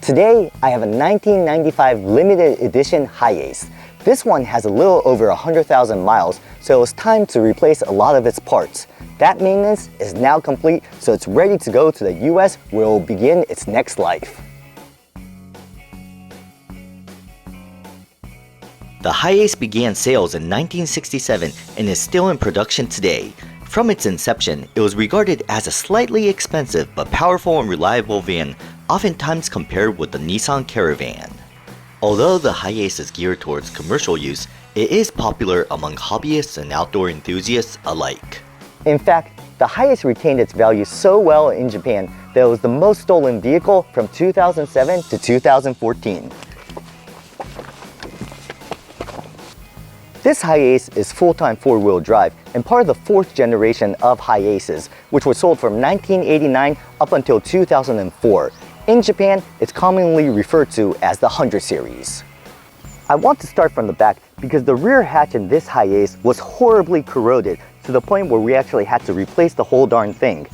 Today, I have a 1995 limited edition HiAce. This one has a little over 100,000 miles, so it was time to replace a lot of its parts. That maintenance is now complete, so it's ready to go to the US where it will begin its next life. The HiAce began sales in 1967 and is still in production today. From its inception, it was regarded as a slightly expensive but powerful and reliable van, oftentimes compared with the Nissan Caravan. Although the HiAce is geared towards commercial use, it is popular among hobbyists and outdoor enthusiasts alike. In fact, the HiAce retained its value so well in Japan that it was the most stolen vehicle from 2007 to 2014. This HiAce is full-time four-wheel drive and part of the fourth generation of HiAces, which were sold from 1989 up until 2004. In Japan, it's commonly referred to as the 100 series. I want to start from the back because the rear hatch in this HiAce was horribly corroded to the point where we actually had to replace the whole darn thing.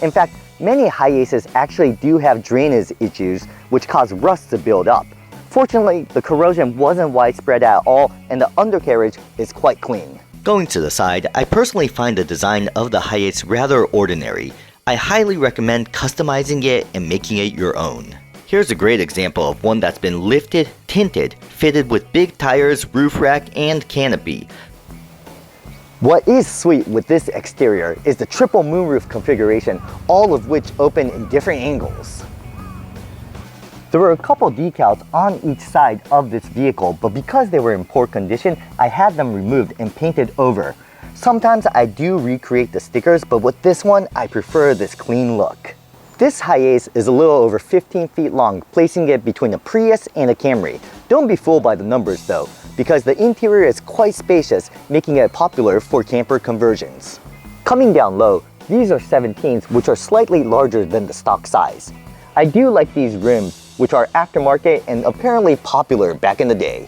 In fact, many HiAces actually do have drainage issues which cause rust to build up. Fortunately, the corrosion wasn't widespread at all and the undercarriage is quite clean. Going to the side, I personally find the design of the HiAce rather ordinary. I highly recommend customizing it and making it your own. Here's a great example of one that's been lifted, tinted, fitted with big tires, roof rack, and canopy. What is sweet with this exterior is the triple moonroof configuration, all of which open in different angles. There were a couple decals on each side of this vehicle, but because they were in poor condition, I had them removed and painted over. Sometimes I do recreate the stickers, but with this one, I prefer this clean look. This HiAce is a little over 15 feet long, placing it between a Prius and a Camry. Don't be fooled by the numbers though, because the interior is quite spacious, making it popular for camper conversions. Coming down low, these are 17s, which are slightly larger than the stock size. I do like these rims, which are aftermarket and apparently popular back in the day.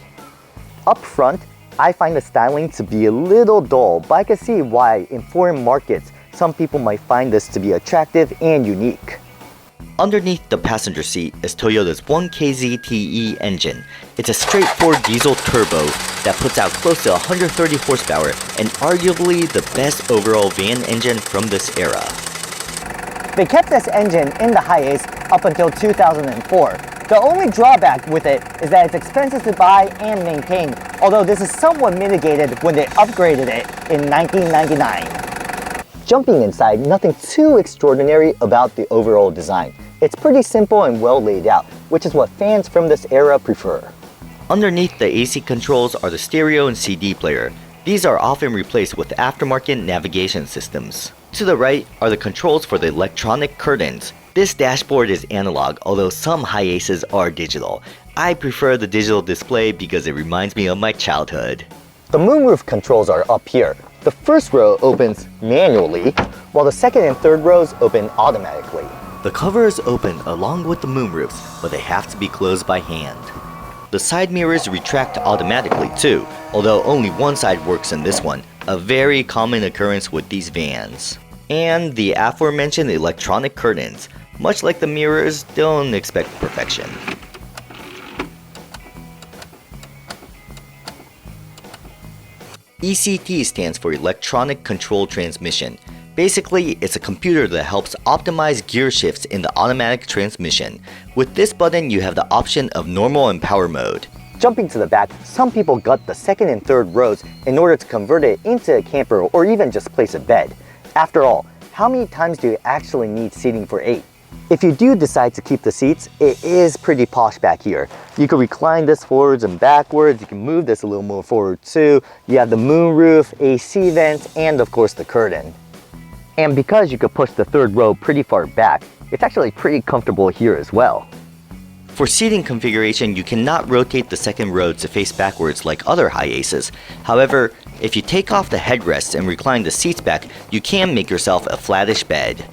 Up front, I find the styling to be a little dull, but I can see why in foreign markets, some people might find this to be attractive and unique. Underneath the passenger seat is Toyota's 1KZTE engine. It's a straightforward diesel turbo that puts out close to 130 horsepower and arguably the best overall van engine from this era. They kept this engine in the HiAce up until 2004. The only drawback with it is that it's expensive to buy and maintain, although this is somewhat mitigated when they upgraded it in 1999. Jumping inside, nothing too extraordinary about the overall design. It's pretty simple and well laid out, which is what fans from this era prefer. Underneath the AC controls are the stereo and CD player. These are often replaced with aftermarket navigation systems. To the right are the controls for the electronic curtains. This dashboard is analog, although some HiAces are digital. I prefer the digital display because it reminds me of my childhood. The moonroof controls are up here. The first row opens manually, while the second and third rows open automatically. The cover is open along with the moonroofs, but they have to be closed by hand. The side mirrors retract automatically too, although only one side works in this one, a very common occurrence with these vans. And the aforementioned electronic curtains. Much like the mirrors, don't expect perfection. ECT stands for Electronic Control Transmission. Basically, it's a computer that helps optimize gear shifts in the automatic transmission. With this button, you have the option of normal and power mode. Jumping to the back, some people gut the second and third rows in order to convert it into a camper or even just place a bed. After all, how many times do you actually need seating for 8? If you do decide to keep the seats, it is pretty posh back here. You can recline this forwards and backwards, you can move this a little more forward too. You have the moonroof, AC vents, and of course the curtain. And because you could push the third row pretty far back, it's actually pretty comfortable here as well. For seating configuration, you cannot rotate the second row to face backwards like other HiAces. However, if you take off the headrests and recline the seats back, you can make yourself a flattish bed.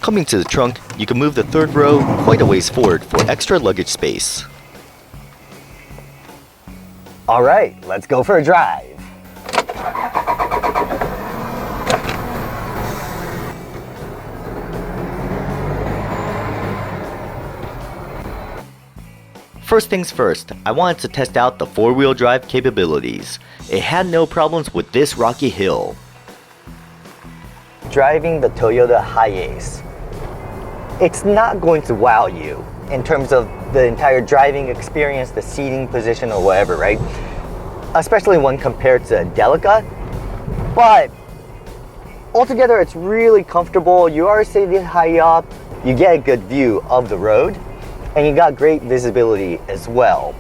Coming to the trunk, you can move the third row quite a ways forward for extra luggage space. Alright, let's go for a drive. First things first, I wanted to test out the 4-wheel drive capabilities. It had no problems with this rocky hill. Driving the Toyota HiAce, it's not going to wow you in terms of the entire driving experience, the seating position or whatever, right? Especially when compared to a Delica. But altogether, it's really comfortable. You are sitting high up, you get a good view of the road, and you got great visibility as well.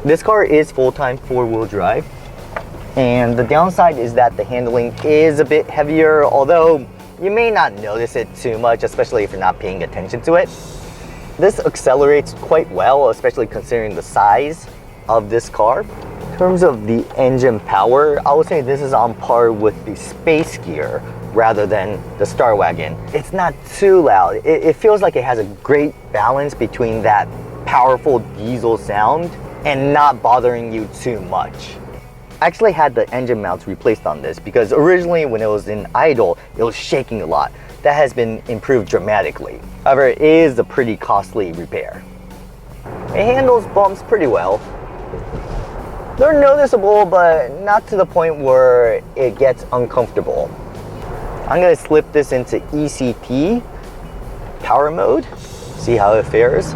This car is full-time 4-wheel drive, and the downside is that the handling is a bit heavier, although you may not notice it too much, especially if you're not paying attention to it. This accelerates quite well, especially considering the size of this car. In terms of the engine power, I would say this is on par with the Space Gear rather than the Star Wagon. It's not too loud. It feels like it has a great balance between that powerful diesel sound and not bothering you too much. I actually had the engine mounts replaced on this because originally when it was in idle, it was shaking a lot. That has been improved dramatically. However, it is a pretty costly repair. It handles bumps pretty well. They're noticeable, but not to the point where it gets uncomfortable. I'm gonna slip this into ECP power mode, see how it fares.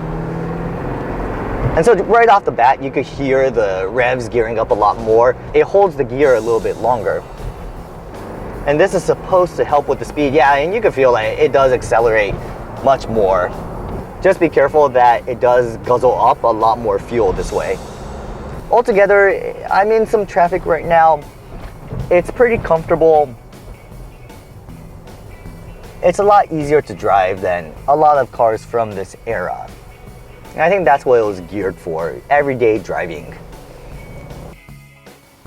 And so right off the bat, you could hear the revs gearing up a lot more. It holds the gear a little bit longer. And this is supposed to help with the speed. Yeah, and you can feel like it does accelerate much more. Just be careful that it does guzzle up a lot more fuel this way. Altogether, I'm in some traffic right now. It's pretty comfortable. It's a lot easier to drive than a lot of cars from this era. And I think that's what it was geared for, everyday driving.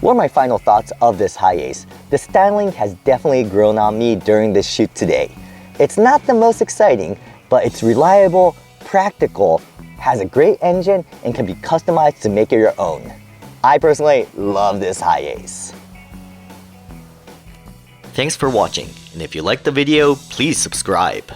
What are my final thoughts of this HiAce? The styling has definitely grown on me during this shoot today. It's not the most exciting, but it's reliable, practical, has a great engine, and can be customized to make it your own. I personally love this HiAce. Thanks for watching, and if you liked the video, please subscribe.